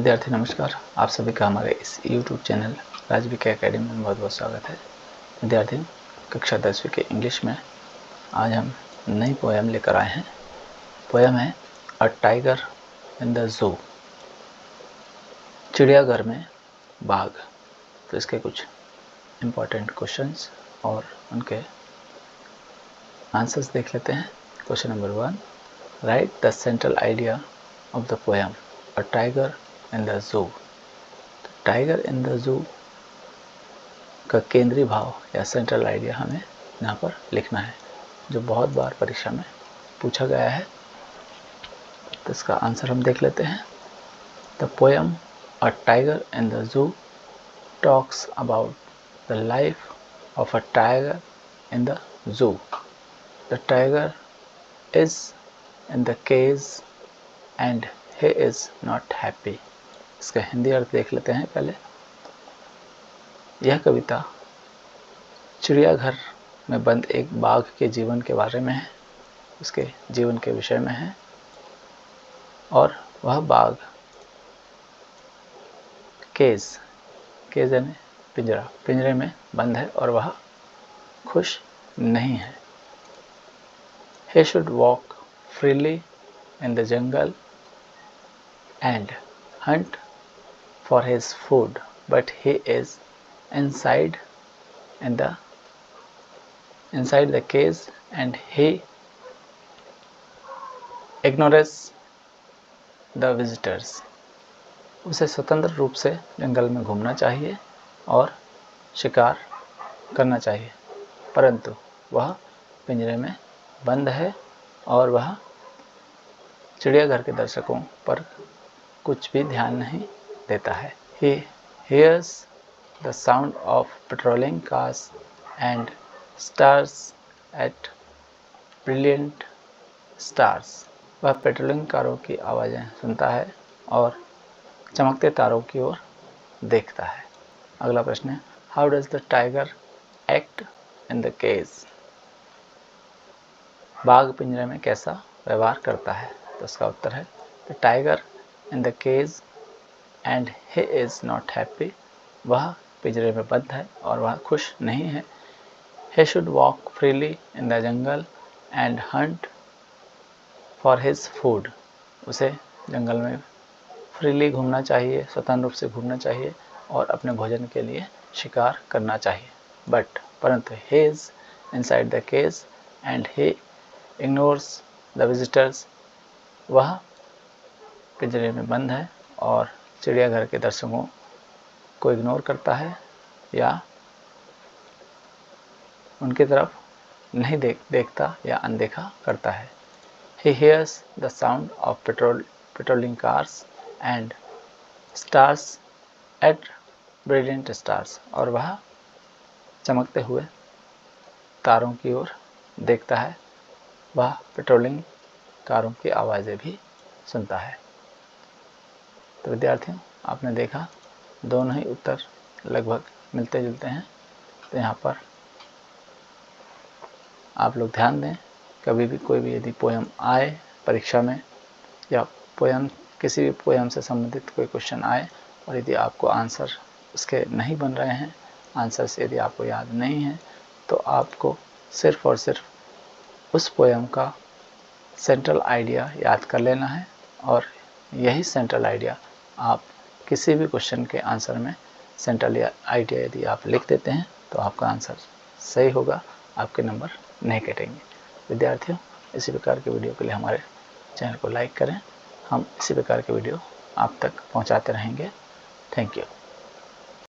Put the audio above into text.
विद्यार्थी नमस्कार, आप सभी का हमारे इस YouTube चैनल राजविके एकेडमी में बहुत बहुत स्वागत है। विद्यार्थी कक्षा 10वीं के इंग्लिश में आज हम नई पोएम लेकर आए हैं। पोएम है अ टाइगर इन द ज़ू, चिड़ियाघर में बाघ। तो इसके कुछ इम्पोर्टेंट क्वेश्चंस और उनके आंसर्स देख लेते हैं। Question number 1, right the central idea of the poem a tiger in the zoo. Tiger in the zoo का केंद्रीय भाव या सेंट्रल आइडिया हमें यहाँ पर लिखना है, जो बहुत बार परीक्षा में पूछा गया है। तो इसका आंसर हम देख लेते हैं। The poem a tiger in the zoo talks about the life of a tiger in the zoo. The tiger is in the cage and he is not happy. इसका हिंदी अर्थ देख लेते हैं पहले। यह कविता चिड़ियाघर में बंद एक बाघ के जीवन के बारे में है, उसके जीवन के विषय में है। और वह बाघ केज यानी पिंजरे में बंद है और वह खुश नहीं है। He should walk freely in the jungle and hunt for his food, but he is inside the cage and he ignores the visitors. उसे स्वतंत्र रूप से जंगल में घूमना चाहिए और शिकार करना चाहिए, परंतु वह पिंजरे में बंद है और वह चिड़ियाघर के दर्शकों पर कुछ भी ध्यान नहीं देता है। He hears the sound of patrolling cars and stares at brilliant stars. वह पेट्रोलिंग कारों की आवाज़ें सुनता है और चमकते तारों की ओर देखता है। अगला प्रश्न है, how does the tiger act in the cage. बाघ पिंजरे में कैसा व्यवहार करता है। तो इसका उत्तर है, the tiger in the cage and he is not happy. वह पिंजरे में बंद है और वह खुश नहीं है। He should walk freely in the jungle and hunt for his food. उसे जंगल में फ्रीली घूमना चाहिए, स्वतंत्र रूप से घूमना चाहिए और अपने भोजन के लिए शिकार करना चाहिए। परंतु he is inside the cage and he ignores the visitors. वह पिंजरे में बंद है और चिड़ियाघर के दर्शकों को इग्नोर करता है या उनकी तरफ नहीं देखता या अनदेखा करता है। He hears the sound of patrolling cars and stares at brilliant stars. और वह चमकते हुए तारों की ओर देखता है। वह पेट्रोलिंग कारों की आवाज़ें भी सुनता है। तो विद्यार्थियों, आपने देखा दोनों ही उत्तर लगभग मिलते जुलते हैं। तो यहाँ पर आप लोग ध्यान दें, कभी भी कोई भी यदि पोएम आए परीक्षा में या किसी भी पोएम से संबंधित कोई क्वेश्चन आए और यदि आपको आंसर उसके नहीं बन रहे हैं, आंसर से यदि आपको याद नहीं है, तो आपको सिर्फ और सिर्फ उस पोएम का सेंट्रल आइडिया याद कर लेना है और यही सेंट्रल आइडिया आप किसी भी क्वेश्चन के आंसर में सेंट्रल आइडिया यदि आप लिख देते हैं तो आपका आंसर सही होगा, आपके नंबर नहीं कटेंगे। विद्यार्थियों, इसी प्रकार के वीडियो के लिए हमारे चैनल को लाइक करें। हम इसी प्रकार के वीडियो आप तक पहुंचाते रहेंगे। Thank you.